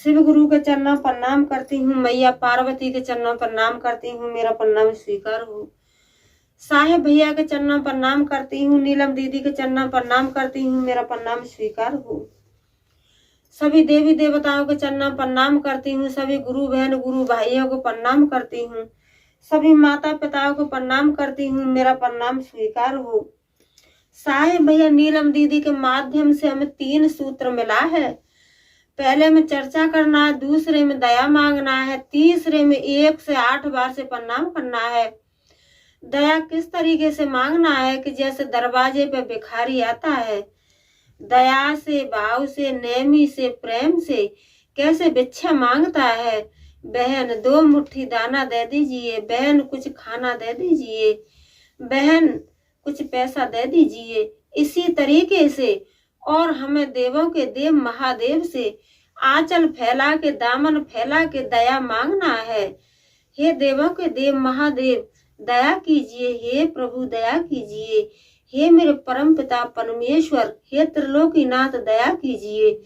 शिव गुरु के चरणों पर प्रणाम करती हूँ। मैया पार्वती के चरणों पर प्रणाम करती हूँ। मेरा प्रणाम स्वीकार हो। साहेब भैया के चरणों पर प्रणाम करती हूँ। नीलम दीदी के चरणों पर प्रणाम करती हूँ। मेरा प्रणाम स्वीकार हो। सभी देवी देवताओं के चरणों पर प्रणाम करती हूँ। सभी गुरु बहन गुरु भाइयों को प्रणाम करती हूँ। सभी माता पिताओं को प्रणाम करती हूँ। मेरा प्रणाम स्वीकार हो। साहेब भैया नीलम दीदी के माध्यम से हमें 3 सूत्र मिला है। पहले में चर्चा करना है, दूसरे में दया मांगना है, तीसरे में 1 से 8 बार से प्रणाम करना है। दया किस तरीके से मांगना है कि जैसे दरवाजे पे भिखारी आता है, दया से, भाव से, नेमी से, प्रेम से कैसे भिक्षा मांगता है। बहन 2 मुट्ठी दाना दे दीजिए, बहन कुछ खाना दे दीजिए, बहन कुछ पैसा दे दीजिए। इसी तरीके से और हमें देवों के देव महादेव से आंचल फैला के, दामन फैला के दया मांगना है। हे देवों के देव महादेव दया कीजिए, हे प्रभु दया कीजिए, हे मेरे परम पिता परमेश्वर, हे त्रिलोकीनाथ दया कीजिए।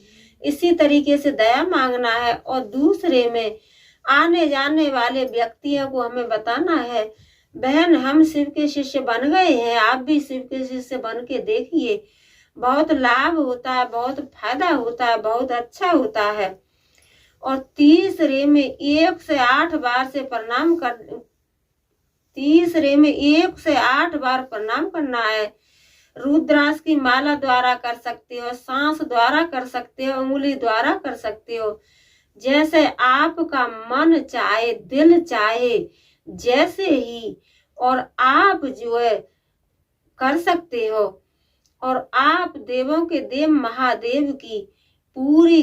इसी तरीके से दया मांगना है। और दूसरे में आने जाने वाले व्यक्तियों को हमें बताना है, बहन हम शिव के शिष्य बन गए हैं, आप भी शिव के शिष्य बन के देखिए, बहुत लाभ होता है, बहुत फायदा होता है, बहुत अच्छा होता है। और तीसरे में 1 से 8 बार से प्रणाम कर, तीसरे में 1 से 8 बार प्रणाम करना है। रुद्राक्ष की माला द्वारा कर सकते हो, सांस द्वारा कर सकते हो, उंगली द्वारा कर सकते हो, जैसे आपका मन चाहे, दिल चाहे, जैसे ही और आप जो है कर सकते हो। और आप देवों के देव महादेव की पूरी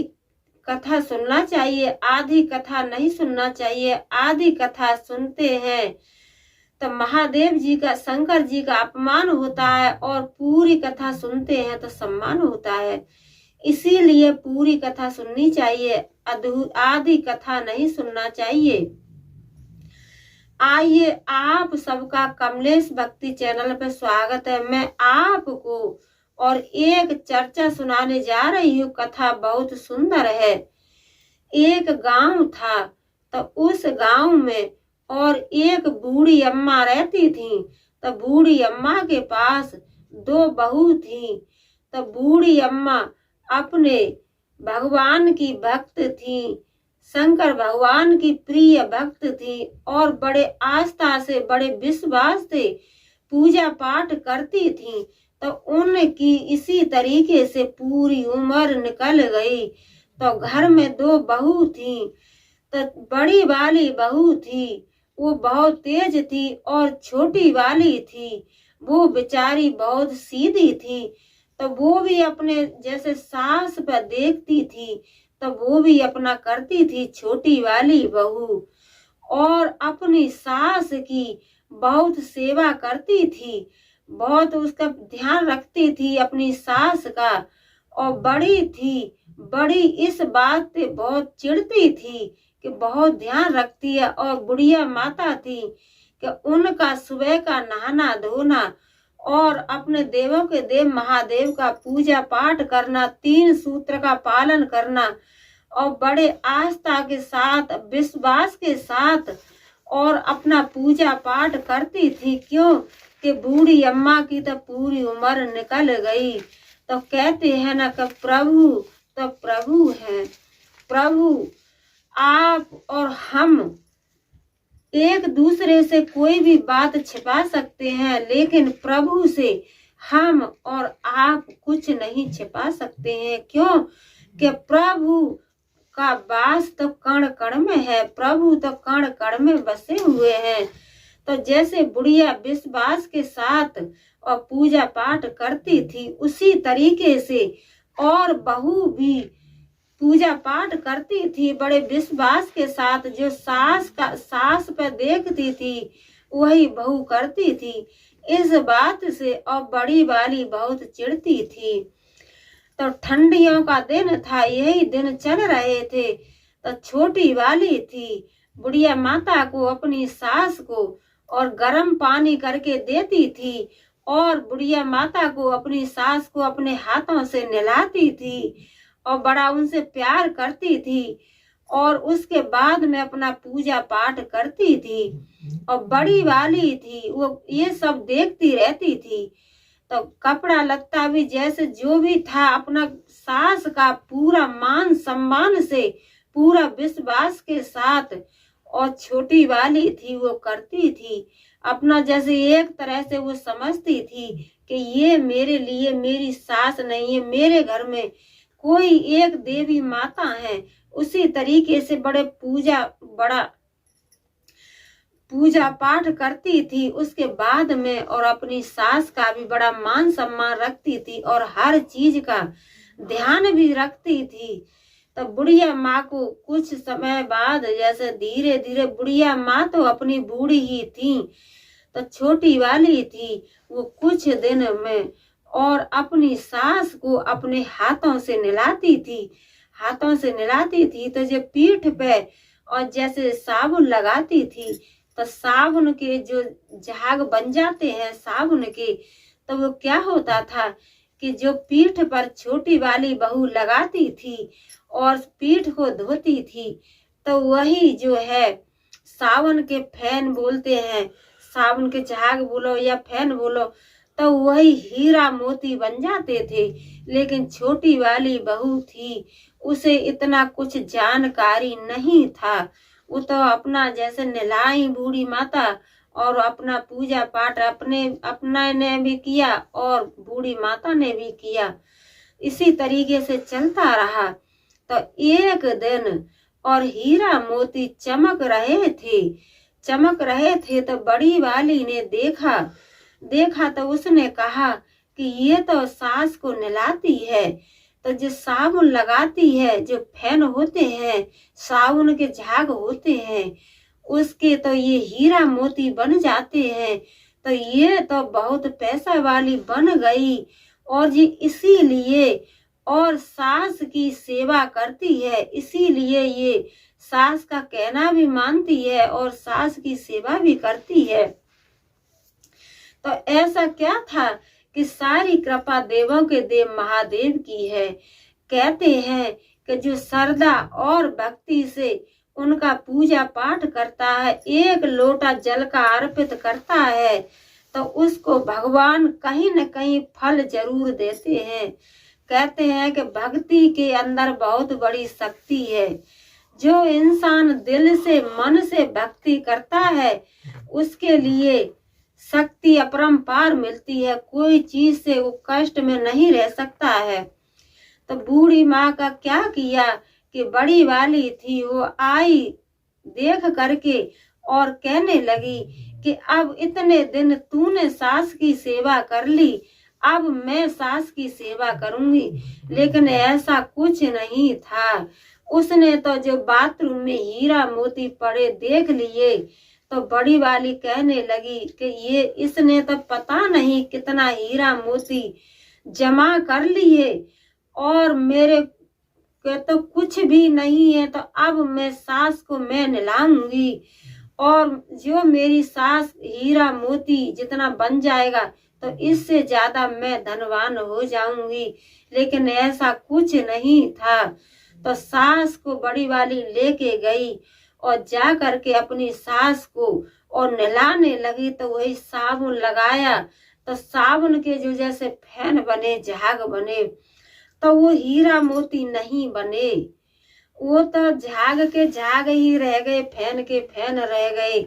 कथा सुनना चाहिए, आधी कथा नहीं सुनना चाहिए। आधी कथा सुनते हैं तो महादेव जी का, शंकर जी का अपमान होता है, और पूरी कथा सुनते हैं तो सम्मान होता है। इसीलिए पूरी कथा सुननी चाहिए, आधी कथा नहीं सुनना चाहिए। आइए आप सबका कमलेश भक्ति चैनल पर स्वागत है। मैं आपको और एक चर्चा सुनाने जा रही हूँ। कथा बहुत सुंदर है। एक गांव था, तो उस गांव में और एक बूढ़ी अम्मा रहती थी। तो बूढ़ी अम्मा के पास 2 बहू थी। तो बूढ़ी अम्मा अपने भगवान की भक्त थी, शंकर भगवान की प्रिय भक्त थी, और बड़े आस्था से, बड़े विश्वास से पूजा पाठ करती थी। तो उनकी इसी तरीके से पूरी उम्र निकल गई। तो घर में 2 बहू थी। तो बड़ी वाली बहू थी वो बहुत तेज थी, और छोटी वाली थी वो बेचारी बहुत सीधी थी। तो वो भी अपने जैसे सास पर देखती थी तो वो भी अपना करती थी, छोटी वाली बहू, और अपनी सास की बहुत सेवा करती थी, बहुत उसका ध्यान रखती थी अपनी सास का। और बड़ी थी, बड़ी इस बात पे बहुत चिढ़ती थी कि बहुत ध्यान रखती है। और बुढ़िया माता थी कि उनका सुबह का नहाना धोना और अपने देवों के देव महादेव का पूजा पाठ करना, 3 सूत्र का पालन करना, और बड़े आस्था के साथ, विश्वास के साथ और अपना पूजा पाठ करती थी। क्यों कि बूढ़ी अम्मा की तो पूरी उम्र निकल गई। तो कहते हैं ना कि प्रभु तो प्रभु है। प्रभु आप और हम एक दूसरे से कोई भी बात छिपा सकते हैं, लेकिन प्रभु से हम और आप कुछ नहीं छिपा सकते हैं। क्यों कि प्रभु का वास तो कण कण में है, प्रभु तो कण कण में बसे हुए हैं। तो जैसे बुढ़िया विश्वास के साथ और पूजा पाठ करती थी, उसी तरीके से और बहू भी पूजा पाठ करती थी बड़े विश्वास के साथ। जो सास पर देखती थी वही बहू करती थी। इस बात से और बड़ी वाली बहुत चिढ़ती थी। तो ठंडियों का दिन था, यही दिन चल रहे थे। तो छोटी वाली थी बुढ़िया माता को, अपनी सास को, और गर्म पानी करके देती थी, और बुढ़िया माता को, अपनी सास को अपने हाथों से नहलाती थी, और बड़ा उनसे प्यार करती थी। और उसके बाद में अपना पूजा पाठ करती थी। और बड़ी वाली थी वो ये सब देखती रहती थी। तो कपड़ा लत्ता भी जैसे जो भी था अपना सास का पूरा मान सम्मान से, पूरा विश्वास के साथ, और छोटी वाली थी वो करती थी अपना, जैसे एक तरह से वो समझती थी कि ये मेरे लिए मेरी सास नहीं है, मेरे घर में कोई एक देवी माता है। उसी तरीके से बड़ा पूजा पाठ करती थी उसके बाद में, और अपनी सास का भी बड़ा मान सम्मान रखती थी और हर चीज का ध्यान भी रखती थी। तब बुढ़िया माँ को कुछ समय बाद, जैसे धीरे धीरे, बुढ़िया माँ तो अपनी बूढ़ी ही थी, तो छोटी वाली थी वो कुछ दिन में और अपनी सास को अपने हाथों से नहलाती थी। तो जो पीठ पे और जैसे साबुन लगाती थी, तो साबुन के जो झाग बन जाते हैं साबुन के, तो वो क्या होता था कि जो पीठ पर छोटी वाली बहू लगाती थी और पीठ को धोती थी, तो वही जो है सावन के फैन बोलते हैं, साबुन के झाग बोलो या फैन बोलो, तो वही हीरा मोती बन जाते थे। लेकिन छोटी वाली बहू थी, उसे इतना कुछ जानकारी नहीं था। वो तो अपना जैसे नहलाई बूढ़ी माता और अपना पूजा पाठ अपना ने भी किया और बूढ़ी माता ने भी किया, इसी तरीके से चलता रहा। तो एक दिन और हीरा मोती चमक रहे थे तो बड़ी वाली ने देखा तो उसने कहा कि ये तो सास को नहलाती है, तो जो साबुन लगाती है, जो फैन होते हैं, साबुन के झाग होते हैं, उसके तो ये हीरा मोती बन जाते हैं, तो ये तो बहुत पैसा वाली बन गई। और ये इसीलिए और सास की सेवा करती है, इसीलिए ये सास का कहना भी मानती है और सास की सेवा भी करती है। तो ऐसा क्या था कि सारी कृपा देवों के देव महादेव की है। कहते हैं कि जो श्रद्धा और भक्ति से उनका पूजा पाठ करता है, एक लोटा जल का अर्पित करता है, तो उसको भगवान कहीं न कहीं फल जरूर देते हैं। कहते हैं कि भक्ति के अंदर बहुत बड़ी शक्ति है। जो इंसान दिल से मन से भक्ति करता है उसके लिए शक्ति अपरंपार मिलती है, कोई चीज से वो कष्ट में नहीं रह सकता है। तो बूढ़ी माँ का क्या किया कि बड़ी वाली थी वो आई देख करके और कहने लगी कि अब इतने दिन तूने सास की सेवा कर ली, अब मैं सास की सेवा करूंगी। लेकिन ऐसा कुछ नहीं था। उसने तो जो बाथरूम में हीरा मोती पड़े देख लिए, तो बड़ी वाली कहने लगी कि ये इसने तो पता नहीं कितना हीरा मोती जमा कर लिए और मेरे के तो कुछ भी नहीं है, तो अब मैं सास को मैं नहलाऊंगी और जो मेरी सास हीरा मोती जितना बन जाएगा तो इससे ज्यादा मैं धनवान हो जाऊंगी। लेकिन ऐसा कुछ नहीं था। तो सास को बड़ी वाली लेके गई और जा करके अपनी सास को और नहलाने लगी, तो वही साबुन लगाया, तो साबुन के जो जैसे फैन बने, झाग बने, तो वो हीरा मोती नहीं बने, वो तो झाग के झाग ही रह गए, फैन के फैन रह गए।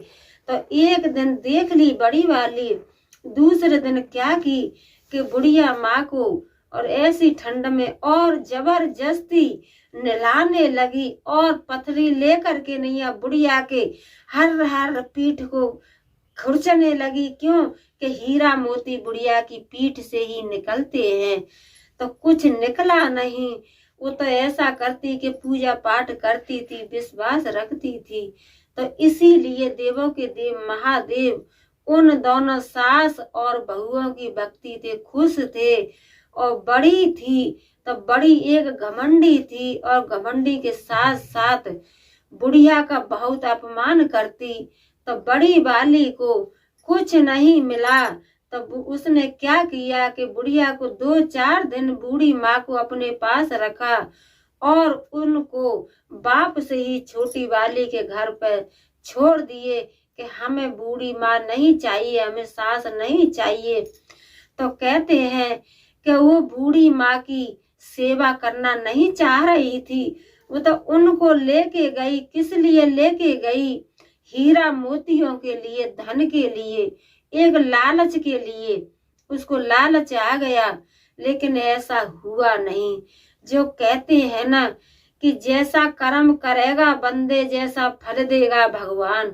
तो एक दिन देख ली बड़ी वाली, दूसरे दिन क्या की कि बुढ़िया माँ को और ऐसी ठंड में और जबरदस्ती नहलाने लगी और पथरी लेकर के नैया बुढ़िया के हर हर पीठ को खुरचने लगी। क्यों कि हीरा मोती बुढ़िया की पीठ से ही निकलते हैं। तो कुछ निकला नहीं। वो तो ऐसा करती कि पूजा पाठ करती थी, विश्वास रखती थी। तो इसीलिए देवों के देव महादेव उन दोनों सास और बहुओं की भक्ति थे, खुश थे। और बड़ी थी तो बड़ी एक घमंडी थी और घमंडी के साथ साथ बुढ़िया का बहुत अपमान करती। तो बड़ी वाली को कुछ नहीं मिला। तब उसने क्या किया कि बुढ़िया को 2-4 दिन बूढ़ी माँ को अपने पास रखा और उनको बाप से ही छोटी वाली के घर पर छोड़ दिए कि हमें बूढ़ी माँ नहीं चाहिए, हमें सास नहीं चाहिए। तो कहते हैं कि वो बूढ़ी माँ की सेवा करना नहीं चाह रही थी, वो तो उनको लेके गई। किस लिए लेके गई? हीरा मोतियों के लिए, धन के लिए, एक लालच के लिए। उसको लालच आ गया, लेकिन ऐसा हुआ नहीं। जो कहते हैं ना कि जैसा कर्म करेगा बंदे, जैसा फल देगा भगवान।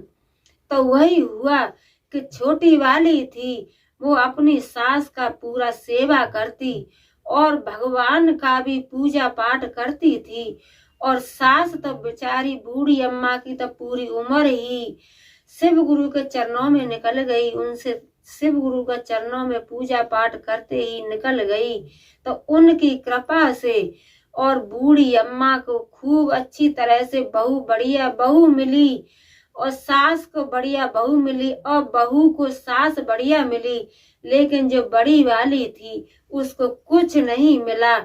तो वही हुआ कि छोटी वाली थी, वो अपनी सास का पूरा सेवा करती और भगवान का भी पूजा पाठ करती थी। और सास तो बेचारी बूढ़ी अम्मा की तो पूरी उम्र ही शिव गुरु के चरणों में निकल गई। उनसे शिव गुरु के चरणों में पूजा पाठ करते ही निकल गई। तो उनकी कृपा से और बूढ़ी अम्मा को खूब अच्छी तरह से बहू, बढ़िया बहू मिली और सास को बढ़िया बहू मिली और बहू को सास बढ़िया मिली। लेकिन जो बड़ी वाली थी उसको कुछ नहीं मिला।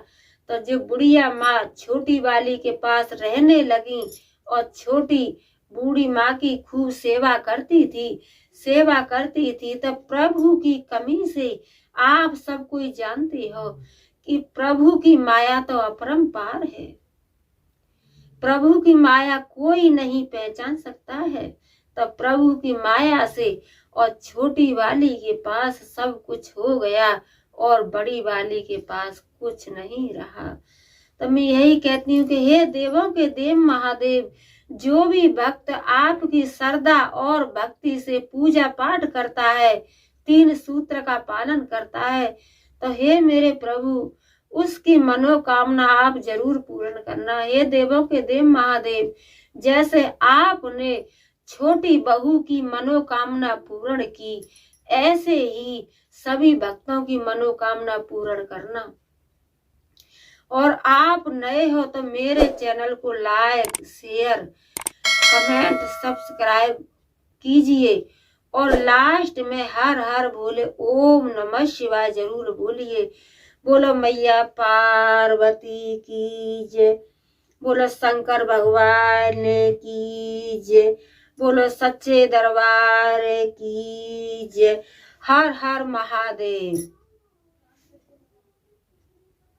तो जो बुढ़िया माँ छोटी वाली के पास रहने लगी और छोटी बूढ़ी माँ की खूब सेवा करती थी। तो प्रभु की कमी से आप सब कोई जानते हो कि प्रभु की माया तो अपरंपार है। प्रभु की माया कोई नहीं पहचान सकता है। तो प्रभु की माया से और छोटी वाली के पास सब कुछ हो गया और बड़ी वाली के पास कुछ नहीं रहा। तो मैं यही कहती हूँ कि हे देवों के देव महादेव, जो भी भक्त आपकी श्रद्धा और भक्ति से पूजा पाठ करता है, 3 सूत्र का पालन करता है, तो हे मेरे प्रभु उसकी मनोकामना आप जरूर पूर्ण करना। हे देवों के देव महादेव, जैसे आपने छोटी बहू की मनोकामना पूर्ण की, ऐसे ही सभी भक्तों की मनोकामना पूर्ण करना। और आप नए हो तो मेरे चैनल को लाइक, शेयर, कमेंट, सब्सक्राइब कीजिए और लास्ट में हर हर बोले ओम नमः शिवाय जरूर बोलिए। बोलो मैया पार्वती की जय, बोलो शंकर भगवान की जय, बोलो सच्चे दरबार की जय। हर हर महादेव।